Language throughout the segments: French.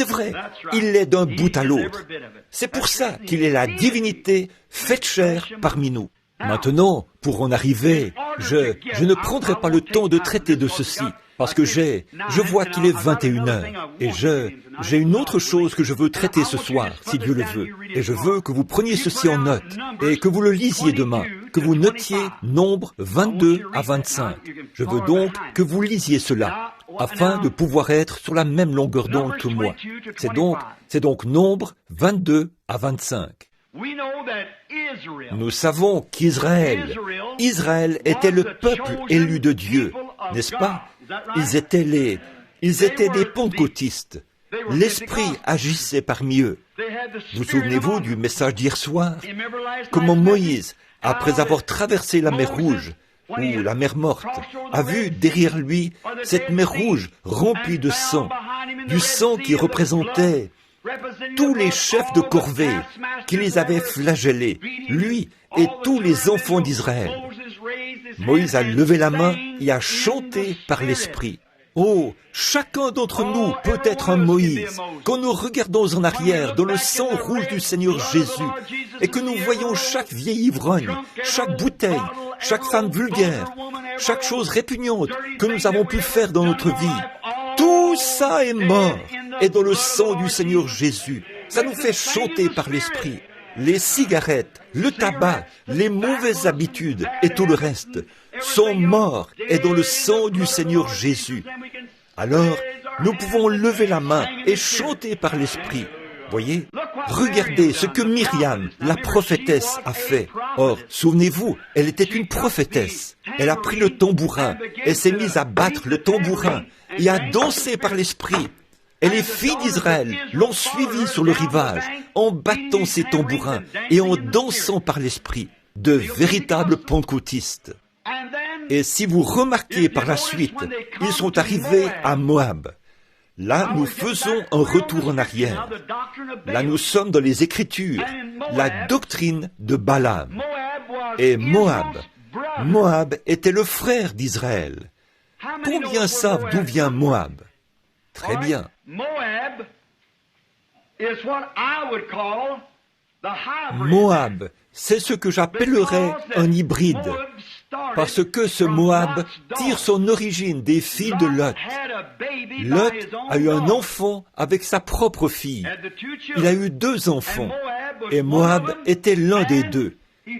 c'est vrai, il l'est d'un bout à l'autre. C'est pour ça qu'il est la divinité faite chair parmi nous. Maintenant, pour en arriver, je ne prendrai pas le temps de traiter de ceci, parce que je vois qu'il est 21 heures, et j'ai une autre chose que je veux traiter ce soir, si Dieu le veut, et je veux que vous preniez ceci en note, et que vous le lisiez demain, que vous notiez Nombre 22 à 25. Je veux donc que vous lisiez cela, afin de pouvoir être sur la même longueur d'onde que moi. C'est donc Nombre 22 à 25. Nous savons qu'Israël était le peuple élu de Dieu, n'est-ce pas? Ils étaient des pentecôtistes. L'Esprit agissait parmi eux. Vous souvenez-vous du message d'hier soir? Comment Moïse, après avoir traversé la mer Rouge, ou la mer Morte, a vu derrière lui cette mer Rouge remplie de sang, du sang qui représentait tous les chefs de corvée qui les avaient flagellés, lui et tous les enfants d'Israël. Moïse a levé la main et a chanté par l'Esprit. Oh, chacun d'entre nous peut être un Moïse. Quand nous regardons en arrière dans le sang rouge du Seigneur Jésus et que nous voyons chaque vieil ivrogne, chaque bouteille, chaque femme vulgaire, chaque chose répugnante que nous avons pu faire dans notre vie, tout ça est mort et dans le sang du Seigneur Jésus. Ça nous fait chanter par l'Esprit. Les cigarettes, le tabac, les mauvaises habitudes et tout le reste sont morts et dans le sang du Seigneur Jésus. Alors, nous pouvons lever la main et chanter par l'Esprit. Voyez, regardez ce que Myriam, la prophétesse, a fait. Or, souvenez-vous, elle était une prophétesse. Elle a pris le tambourin, elle s'est mise à battre le tambourin et à danser par l'Esprit. Et les filles d'Israël l'ont suivie sur le rivage, en battant ses tambourins et en dansant par l'Esprit, de véritables pentecôtistes. Et si vous remarquez par la suite, ils sont arrivés à Moab. Là, nous faisons un retour en arrière. Là, nous sommes dans les Écritures, la doctrine de Balaam. Et Moab était le frère d'Israël. Combien savent d'où vient Moab? Très bien. Moab, c'est ce que j'appellerais un hybride, parce que ce Moab tire son origine des filles de Lot. Lot a eu un enfant avec sa propre fille. Il a eu 2 enfants, et Moab était l'un des 2.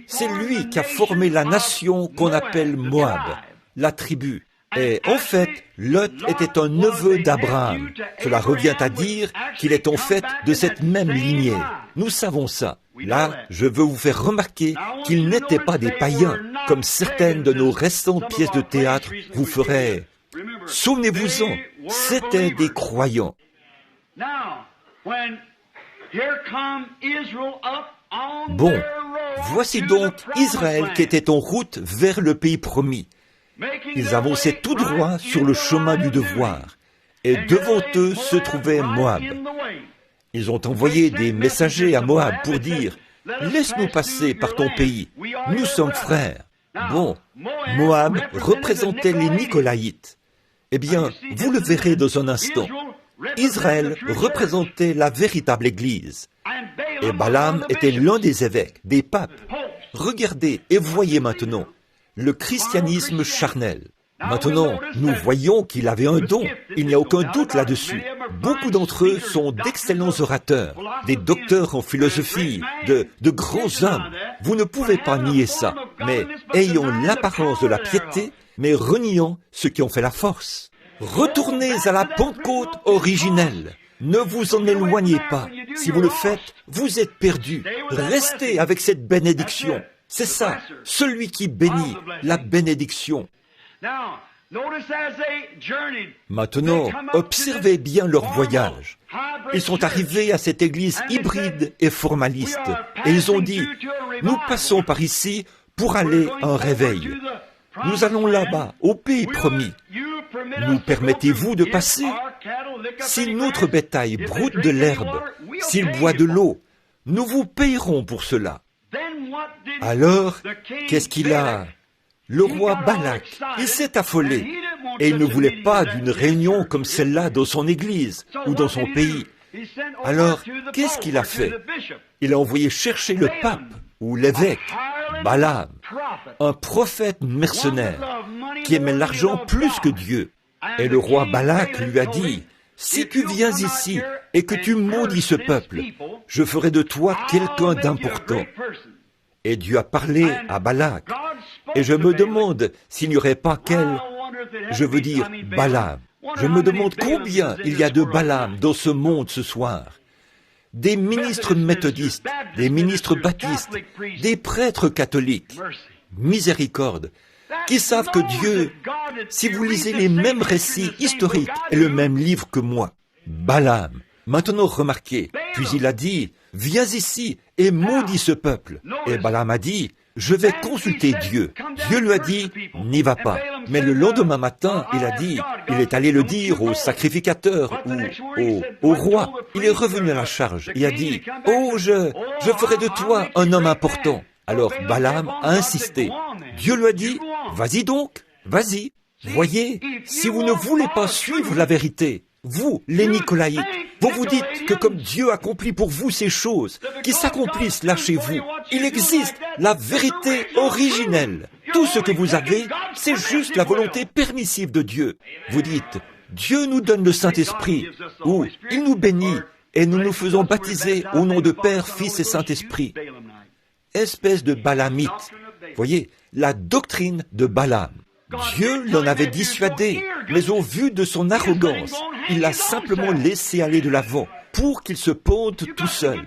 C'est lui qui a formé la nation qu'on appelle Moab, la tribu. Et en fait, Lot était un neveu d'Abraham. Cela revient à dire qu'il est en fait de cette même lignée. Nous savons ça. Là, je veux vous faire remarquer qu'ils n'étaient pas des païens, comme certaines de nos récentes pièces de théâtre vous feraient. Souvenez-vous-en, c'étaient des croyants. Bon, voici donc Israël qui était en route vers le pays promis. Ils avançaient tout droit sur le chemin du devoir, et devant eux se trouvait Moab. Ils ont envoyé des messagers à Moab pour dire « Laisse-nous passer par ton pays, nous sommes frères ». Bon, Moab représentait les Nicolaïtes. Eh bien, vous le verrez dans un instant. Israël représentait la véritable Église. Et Balaam était l'un des évêques, des papes. Regardez et voyez maintenant le christianisme charnel. Maintenant, nous voyons qu'il avait un don. Il n'y a aucun doute là-dessus. Beaucoup d'entre eux sont d'excellents orateurs, des docteurs en philosophie, de grands hommes. Vous ne pouvez pas nier ça, mais ayant l'apparence de la piété, mais reniant ceux qui ont fait la force. Retournez à la Pentecôte originelle. Ne vous en éloignez pas. Si vous le faites, vous êtes perdus. Restez avec cette bénédiction. C'est ça, celui qui bénit, la bénédiction. Maintenant, observez bien leur voyage. Ils sont arrivés à cette église hybride et formaliste, et ils ont dit, nous passons par ici pour aller à un réveil. Nous allons là-bas, au pays promis. Nous permettez-vous de passer? Si notre bétail broute de l'herbe, s'il boit de l'eau, nous vous payerons pour cela. Alors, qu'est-ce qu'il a? Le roi Balak, il s'est affolé, et il ne voulait pas d'une réunion comme celle-là dans son église ou dans son pays. Alors, qu'est-ce qu'il a fait? Il a envoyé chercher le pape ou l'évêque, Balaam, un prophète mercenaire qui aimait l'argent plus que Dieu. Et le roi Balak lui a dit, « Si tu viens ici et que tu maudis ce peuple, je ferai de toi quelqu'un d'important. » Et Dieu a parlé à Balak. Et je me demande s'il n'y aurait pas Balaam. Je me demande combien il y a de Balaam dans ce monde ce soir. Des ministres méthodistes, des ministres baptistes, des prêtres catholiques. Miséricorde. Qui savent que Dieu, si vous lisez les mêmes récits historiques, est le même livre que moi. Balaam. Maintenant remarquez, puis il a dit, « Viens ici et maudis ce peuple. » Et Balaam a dit, « Je vais consulter Dieu. » Dieu lui a dit, « N'y va pas. » Mais le lendemain matin, il a dit, il est allé le dire au sacrificateur ou au roi. Il est revenu à la charge et a dit, « Oh, je ferai de toi un homme important. » Alors Balaam a insisté. Dieu lui a dit, « Vas-y donc, vas-y. » Voyez, si vous ne voulez pas suivre la vérité, vous, les Nicolaïtes, vous vous dites que comme Dieu accomplit pour vous ces choses, qui s'accomplissent là chez vous, il existe la vérité originelle. Tout ce que vous avez, c'est juste la volonté permissive de Dieu. Vous dites, Dieu nous donne le Saint-Esprit, ou il nous bénit, et nous nous faisons baptiser au nom de Père, Fils et Saint-Esprit. Espèce de Balamite. Voyez, la doctrine de Balaam. Dieu l'en avait dissuadé, mais au vu de son arrogance, il l'a simplement laissé aller de l'avant pour qu'il se ponte tout seul.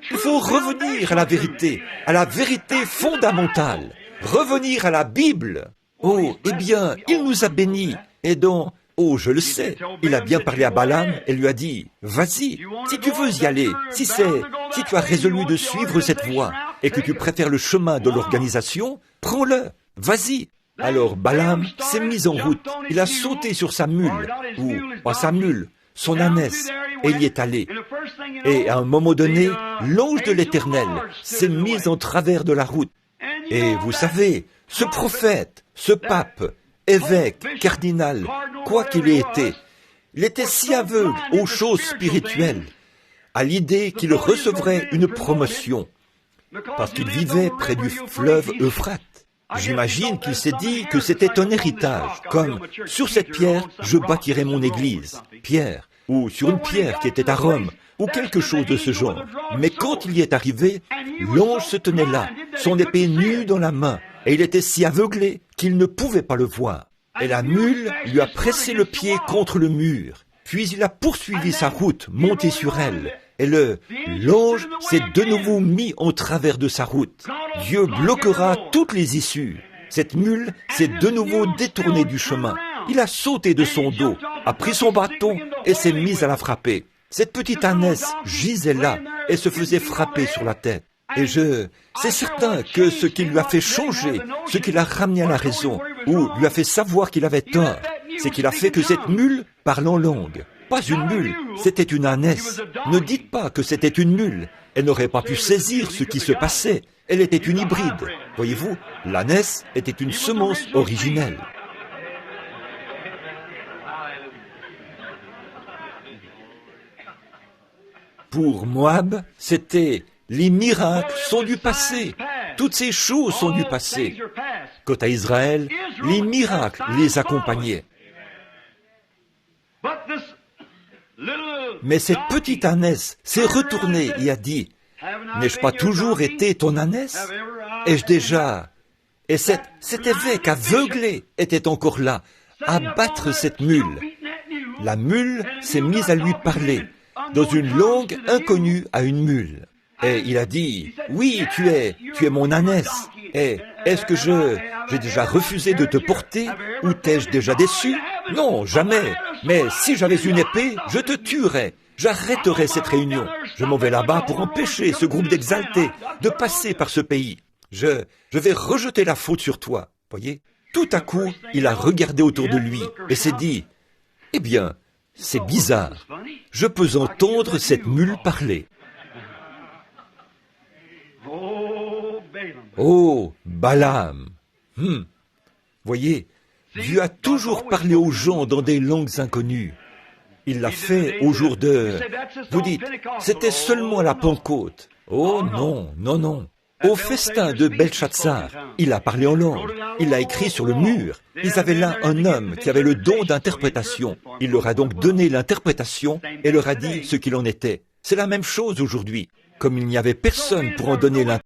Il faut revenir à la vérité fondamentale, revenir à la Bible. Oh, eh bien, il nous a bénis, et donc, oh, je le sais, il a bien parlé à Balaam et lui a dit, « Vas-y, si tu veux y aller, si tu as résolu de suivre cette voie et que tu préfères le chemin de l'organisation, prends-le, vas-y. » Alors Balaam s'est mis en route, il a sauté sur sa mule, ou pas sa mule, son ânesse, et il y est allé. Et à un moment donné, l'ange de l'Éternel s'est mis en travers de la route. Et vous savez, ce prophète, ce pape, évêque, cardinal, quoi qu'il ait été, il était si aveugle aux choses spirituelles, à l'idée qu'il recevrait une promotion, parce qu'il vivait près du fleuve Euphrate. J'imagine qu'il s'est dit que c'était un héritage, comme « sur cette pierre, je bâtirai mon église », Pierre, ou sur une pierre qui était à Rome, ou quelque chose de ce genre. Mais quand il y est arrivé, l'ange se tenait là, son épée nue dans la main, et il était si aveuglé qu'il ne pouvait pas le voir. Et la mule lui a pressé le pied contre le mur, puis il a poursuivi sa route, monté sur elle. Et l'ange s'est de nouveau mis en travers de sa route. Dieu bloquera toutes les issues. Cette mule s'est de nouveau détournée du chemin. Il a sauté de son dos, a pris son bâton et s'est mis à la frapper. Cette petite ânesse gisait là et se faisait frapper sur la tête. Et c'est certain que ce qui lui a fait changer, ce qui l'a ramené à la raison, ou lui a fait savoir qu'il avait tort, c'est qu'il a fait que cette mule parle en langue. Pas une mule, c'était une ânesse. Ne dites pas que c'était une mule. Elle n'aurait pas pu saisir ce qui se passait. Elle était une hybride. Voyez-vous, l'ânesse était une semence originelle. Pour Moab, c'était « les miracles sont du passé ». Toutes ces choses sont du passé. Quant à Israël, les miracles les accompagnaient. Mais cette petite ânesse s'est retournée et a dit, « N'ai-je pas toujours été ton ânesse? Ai-je déjà... » Et cet évêque aveuglé était encore là, à battre cette mule. La mule s'est mise à lui parler, dans une langue inconnue à une mule. Et il a dit, « Oui, tu es mon ânesse. Et est-ce que j'ai déjà refusé de te porter, ou t'ai-je déjà déçu? Non, jamais. Mais si j'avais une épée, je te tuerais. J'arrêterais cette réunion. Je m'en vais là-bas pour empêcher ce groupe d'exaltés de passer par ce pays. Je vais rejeter la faute sur toi. » Voyez? Tout à coup, il a regardé autour de lui et s'est dit, « Eh bien, c'est bizarre. Je peux entendre cette mule parler. » Oh, Balaam. Voyez, Dieu a toujours parlé aux gens dans des langues inconnues. Il l'a fait au jour de... Vous dites, c'était seulement à la Pentecôte. Oh non, non, non. Au festin de Belshazzar, il a parlé en langue. Il a écrit sur le mur. Ils avaient là un homme qui avait le don d'interprétation. Il leur a donc donné l'interprétation et leur a dit ce qu'il en était. C'est la même chose aujourd'hui. Comme il n'y avait personne pour en donner l'interprétation,